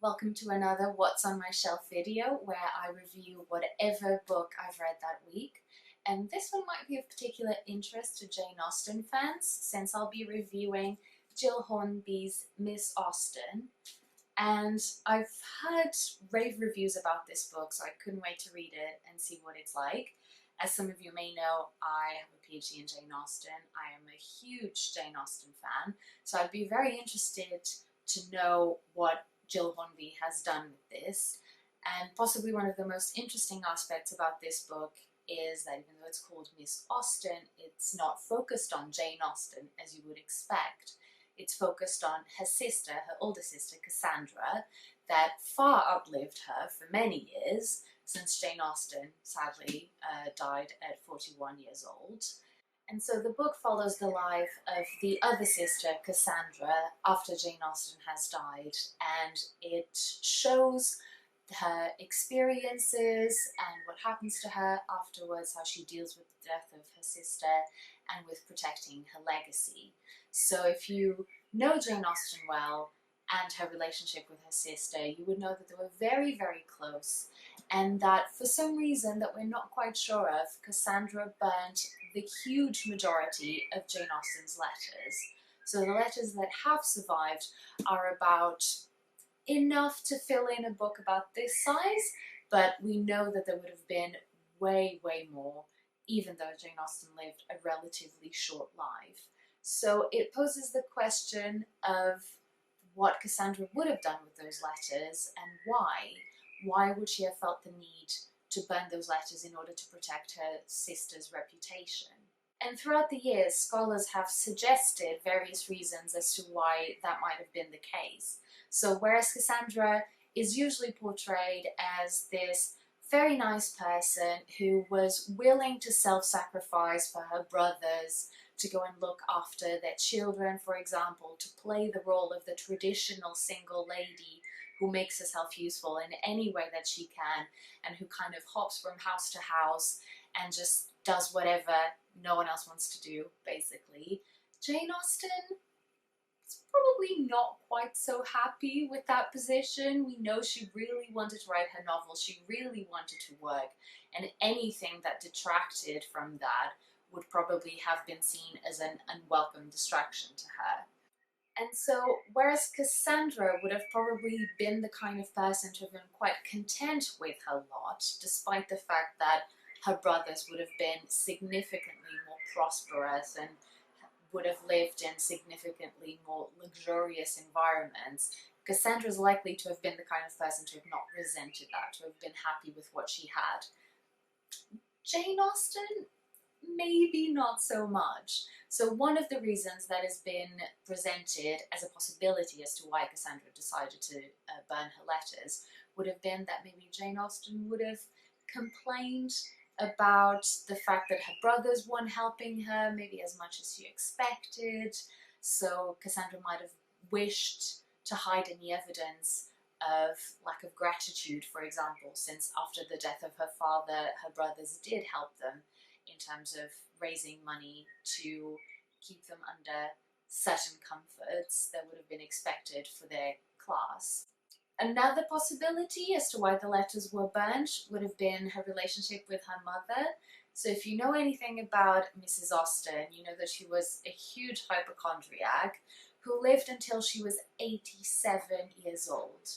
Welcome to another What's on My Shelf video where I review whatever book I've read that week. And this one might be of particular interest to Jane Austen fans since I'll be reviewing Gill Hornby's Miss Austen. And I've heard rave reviews about this book, so I couldn't wait to read it and see what it's like. As some of you may know, I have a PhD in Jane Austen. I am a huge Jane Austen fan, so I'd be very interested to know what Gill Hornby has done with this. And possibly one of the most interesting aspects about this book is that even though it's called Miss Austen, it's not focused on Jane Austen as you would expect. It's focused on her sister, her older sister, Cassandra, that far outlived her for many years, since Jane Austen, sadly, died at 41 years old. And so the book follows the life of the other sister, Cassandra, after Jane Austen has died, and it shows her experiences and what happens to her afterwards, how she deals with the death of her sister and with protecting her legacy. So if you know Jane Austen well and her relationship with her sister, you would know that they were very, very close, and that for some reason that we're not quite sure of, Cassandra burnt the huge majority of Jane Austen's letters. So the letters that have survived are about enough to fill in a book about this size, but we know that there would have been way, way more, even though Jane Austen lived a relatively short life. So it poses the question of what Cassandra would have done with those letters and why. Why would she have felt the need to burn those letters in order to protect her sister's reputation? And throughout the years, scholars have suggested various reasons as to why that might have been the case. So whereas Cassandra is usually portrayed as this very nice person who was willing to self-sacrifice for her brothers, to go and look after their children, for example, to play the role of the traditional single lady who makes herself useful in any way that she can and who kind of hops from house to house and just does whatever no one else wants to do, basically. Jane Austen is probably not quite so happy with that position. We know she really wanted to write her novel, she really wanted to work, and anything that detracted from that would probably have been seen as an unwelcome distraction to her. And so, whereas Cassandra would have probably been the kind of person to have been quite content with her lot, despite the fact that her brothers would have been significantly more prosperous and would have lived in significantly more luxurious environments, Cassandra's likely to have been the kind of person to have not resented that, to have been happy with what she had. Jane Austen? Maybe not so much. So one of the reasons that has been presented as a possibility as to why Cassandra decided to burn her letters would have been that maybe Jane Austen would have complained about the fact that her brothers weren't helping her maybe as much as she expected. So Cassandra might have wished to hide any evidence of lack of gratitude, for example, since after the death of her father, her brothers did help them in terms of raising money to keep them under certain comforts that would have been expected for their class. Another possibility as to why the letters were burnt would have been her relationship with her mother. So if you know anything about Mrs. Austen, you know that she was a huge hypochondriac who lived until she was 87 years old.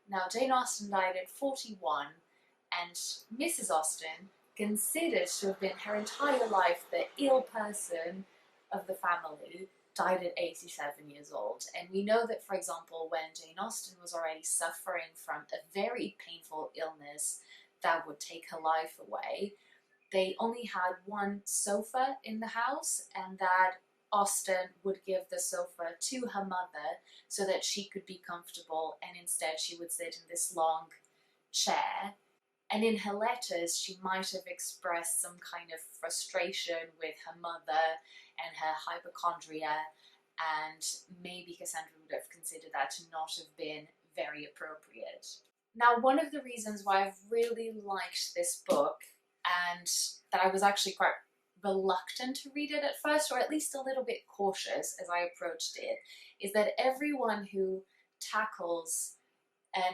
Now, Jane Austen died at 41, and Mrs. Austen, considered to have been her entire life the ill person of the family, died at 87 years old. And we know that, for example, when Jane Austen was already suffering from a very painful illness that would take her life away, they only had one sofa in the house, and that Austen would give the sofa to her mother so that she could be comfortable, and instead she would sit in this long chair. And in her letters, she might have expressed some kind of frustration with her mother and her hypochondria, and maybe Cassandra would have considered that to not have been very appropriate. Now, one of the reasons why I've really liked this book, and that I was actually quite reluctant to read it at first, or at least a little bit cautious as I approached it, is that everyone who tackles an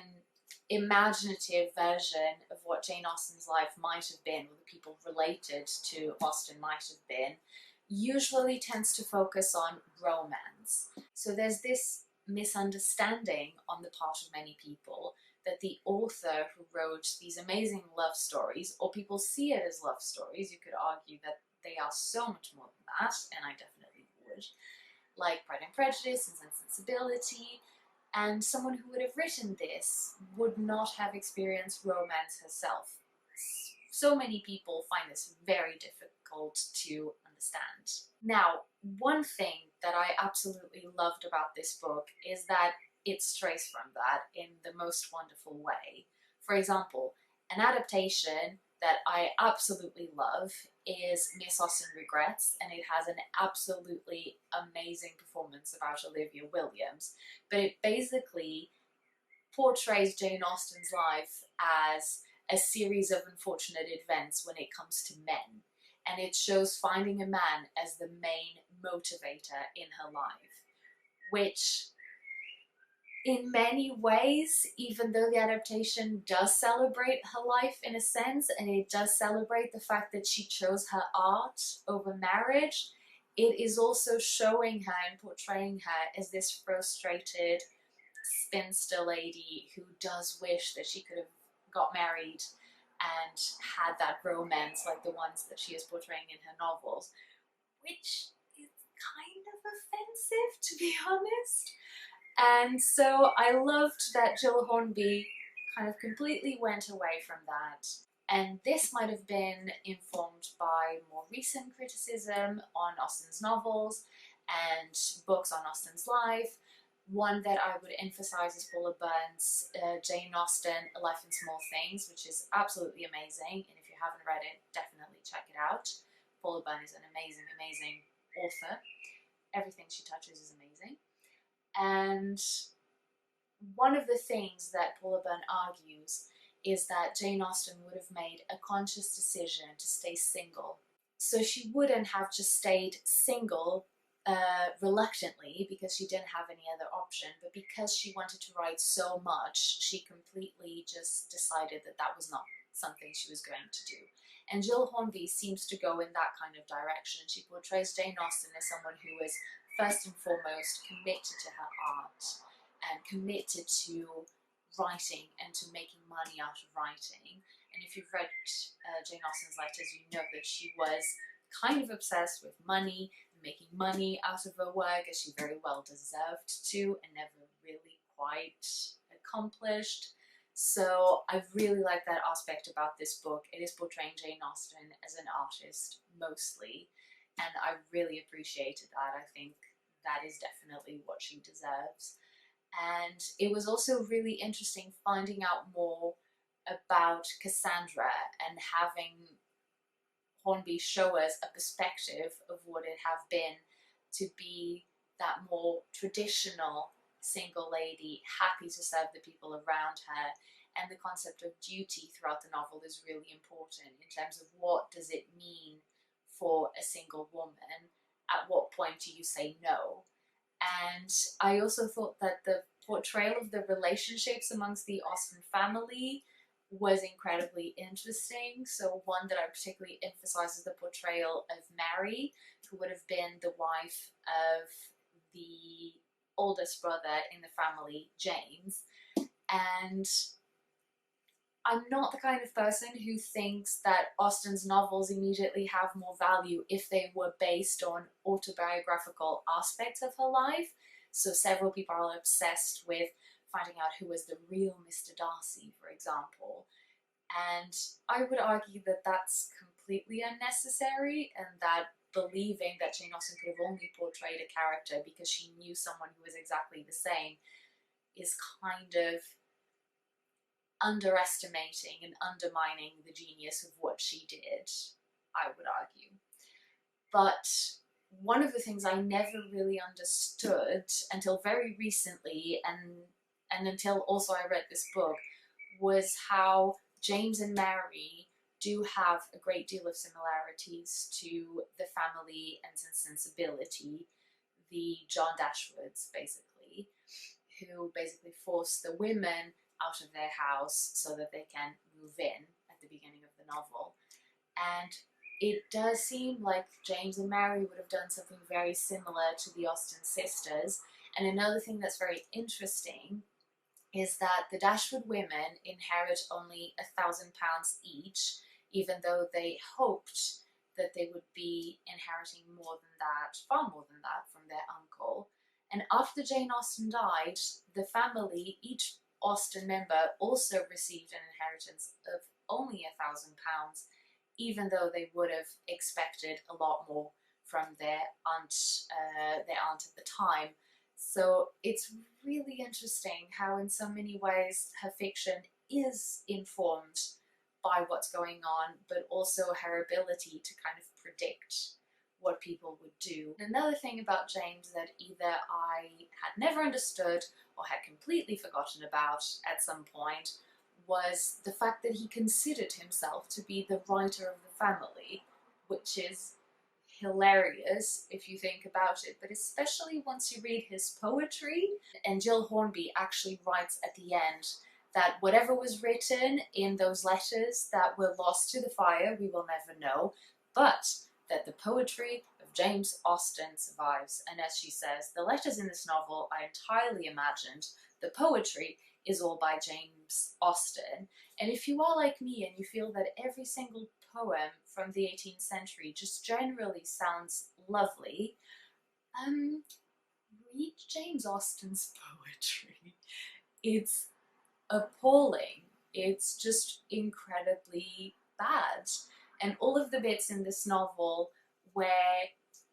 imaginative version of what Jane Austen's life might have been, or the people related to Austen might have been, usually tends to focus on romance. So there's this misunderstanding on the part of many people that the author who wrote these amazing love stories, or people see it as love stories, you could argue that they are so much more than that, and I definitely would, like Pride and Prejudice and Sense and Sensibility, and someone who would have written this would not have experienced romance herself. So many people find this very difficult to understand. Now, one thing that I absolutely loved about this book is that it strays from that in the most wonderful way. For example, an adaptation that I absolutely love is Miss Austen Regrets, and it has an absolutely amazing performance about Olivia Williams, but it basically portrays Jane Austen's life as a series of unfortunate events when it comes to men, and it shows finding a man as the main motivator in her life, which in many ways, even though the adaptation does celebrate her life in a sense, and it does celebrate the fact that she chose her art over marriage, it is also showing her and portraying her as this frustrated spinster lady who does wish that she could have got married and had that romance like the ones that she is portraying in her novels, which is kind of offensive, to be honest. And so I loved that Gill Hornby kind of completely went away from that. And this might have been informed by more recent criticism on Austen's novels and books on Austen's life. One that I would emphasize is Paula Byrne's Jane Austen, A Life in Small Things, which is absolutely amazing. And if you haven't read it, definitely check it out. Paula Byrne is an amazing, amazing author. Everything she touches is amazing. And one of the things that Paula Byrne argues is that Jane Austen would have made a conscious decision to stay single. So she wouldn't have just stayed single reluctantly because she didn't have any other option, but because she wanted to write so much, she completely just decided that that was not something she was going to do. And Gill Hornby seems to go in that kind of direction. She portrays Jane Austen as someone who is first and foremost committed to her art and committed to writing and to making money out of writing. And if you've read Jane Austen's letters, you know that she was kind of obsessed with money and making money out of her work, as she very well deserved to and never really quite accomplished. So I really like that aspect about this book. It is portraying Jane Austen as an artist mostly, and I really appreciated that. I think that is definitely what she deserves. And it was also really interesting finding out more about Cassandra and having Hornby show us a perspective of what it have been to be that more traditional single lady, happy to serve the people around her. And the concept of duty throughout the novel is really important in terms of what does it mean for a single woman, at what point do you say no. And I also thought that the portrayal of the relationships amongst the Austen family was incredibly interesting. So one that I particularly emphasize is the portrayal of Mary, who would have been the wife of the oldest brother in the family, James. And I'm not the kind of person who thinks that Austen's novels immediately have more value if they were based on autobiographical aspects of her life. So several people are obsessed with finding out who was the real Mr. Darcy, for example. And I would argue that that's completely unnecessary, and that believing that Jane Austen could have only portrayed a character because she knew someone who was exactly the same is kind of underestimating and undermining the genius of what she did, I would argue. But one of the things I never really understood until very recently, and until also I read this book, was how James and Mary do have a great deal of similarities to the family and sensibility, the John Dashwoods, basically, who basically force the women out of their house so that they can move in at the beginning of the novel. And it does seem like James and Mary would have done something very similar to the Austen sisters. And another thing that's very interesting is that the Dashwood women inherit only £1,000 each, even though they hoped that they would be inheriting more than that, far more than that, from their uncle. And after Jane Austen died, the family, each Austen member, also received an inheritance of only £1,000, even though they would have expected a lot more from their aunt at the time. So it's really interesting how in so many ways her fiction is informed by what's going on, but also her ability to kind of predict what people would do. Another thing about James that either I had never understood or had completely forgotten about at some point was the fact that he considered himself to be the writer of the family, which is hilarious if you think about it, but especially once you read his poetry. And Gill Hornby actually writes at the end that whatever was written in those letters that were lost to the fire, we will never know, but that the poetry of James Austen survives. And as she says, the letters in this novel are entirely imagined, the poetry is all by James Austen. And if you are like me and you feel that every single poem from the 18th century just generally sounds lovely, read James Austen's poetry. It's appalling. It's just incredibly bad. And all of the bits in this novel where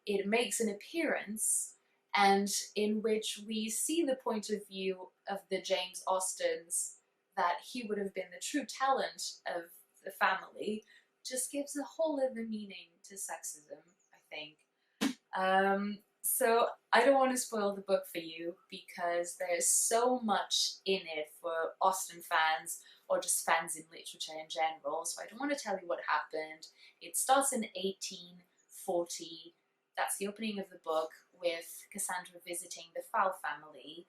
it makes an appearance and in which we see the point of view of the James Austens, that he would have been the true talent of the family, just gives a whole other meaning to sexism, I think. So I don't want to spoil the book for you because there's so much in it for Austen fans or just fans in literature in general, so I don't want to tell you what happened. It starts in 1840. That's the opening of the book, with Cassandra visiting the Fowl family.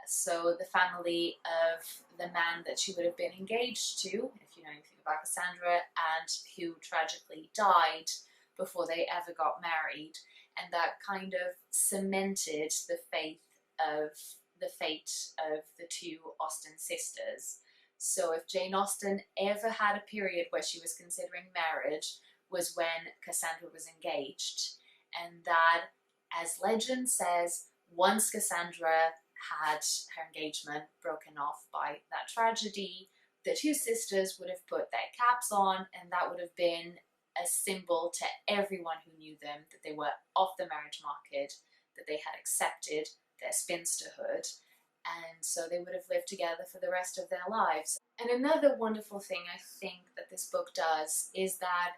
So the family of the man that she would have been engaged to, if you know anything about Cassandra, and who tragically died before they ever got married. And that kind of cemented the fate of the two Austen sisters. So if Jane Austen ever had a period where she was considering marriage, was when Cassandra was engaged. And that, as legend says, once Cassandra had her engagement broken off by that tragedy, the two sisters would have put their caps on, and that would have been a symbol to everyone who knew them that they were off the marriage market, that they had accepted their spinsterhood, and so they would have lived together for the rest of their lives. And another wonderful thing I think that this book does is that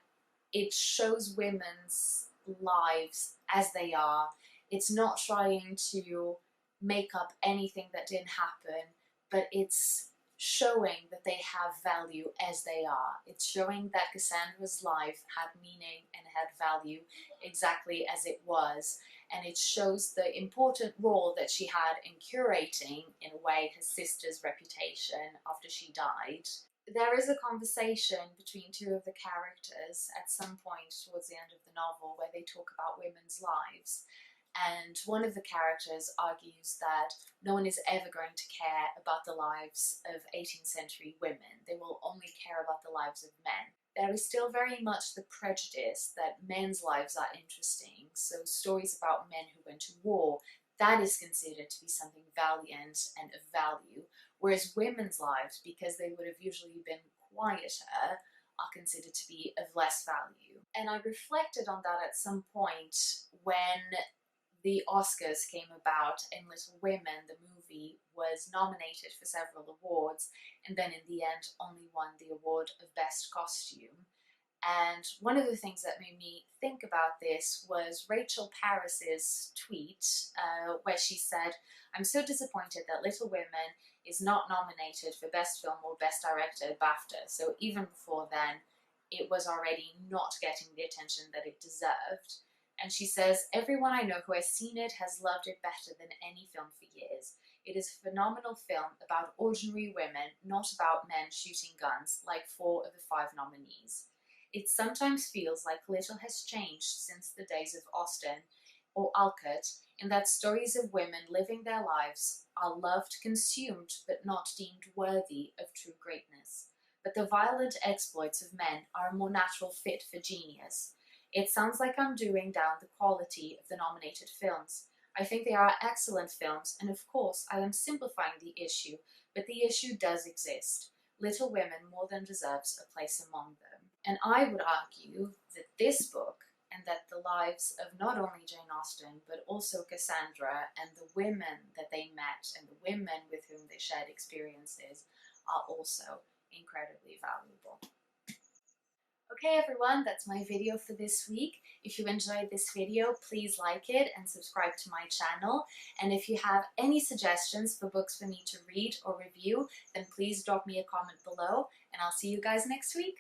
it shows women's lives as they are. It's not trying to make up anything that didn't happen, but it's showing that they have value as they are. It's showing that Cassandra's life had meaning and had value exactly as it was, and it shows the important role that she had in curating, in a way, her sister's reputation after she died. There is a conversation between two of the characters at some point towards the end of the novel where they talk about women's lives, and one of the characters argues that no one is ever going to care about the lives of 18th century women. They will only care about the lives of men. There is still very much the prejudice that men's lives are interesting, so stories about men who went to war, that is considered to be something valiant and of value, whereas women's lives, because they would have usually been quieter, are considered to be of less value. And I reflected on that at some point when the Oscars came about and Little Women, the movie, was nominated for several awards, and then in the end only won the award of Best Costume. And one of the things that made me think about this was Rachel Parris's tweet, where she said, "I'm so disappointed that Little Women is not nominated for Best Film or Best Director at BAFTA." So even before then, it was already not getting the attention that it deserved. And she says, "Everyone I know who has seen it has loved it better than any film for years. It is a phenomenal film about ordinary women, not about men shooting guns like 4 of the 5 nominees. It sometimes feels like little has changed since the days of Austen or Alcott, in that stories of women living their lives are loved, consumed, but not deemed worthy of true greatness. But the violent exploits of men are a more natural fit for genius. It sounds like I'm doing down the quality of the nominated films. I think they are excellent films, and of course I am simplifying the issue, but the issue does exist. Little Women more than deserves a place among them. And I would argue that this book, and that the lives of not only Jane Austen, but also Cassandra and the women that they met and the women with whom they shared experiences are also incredibly valuable. Okay everyone, that's my video for this week. If you enjoyed this video, please like it and subscribe to my channel. And if you have any suggestions for books for me to read or review, then please drop me a comment below, and I'll see you guys next week.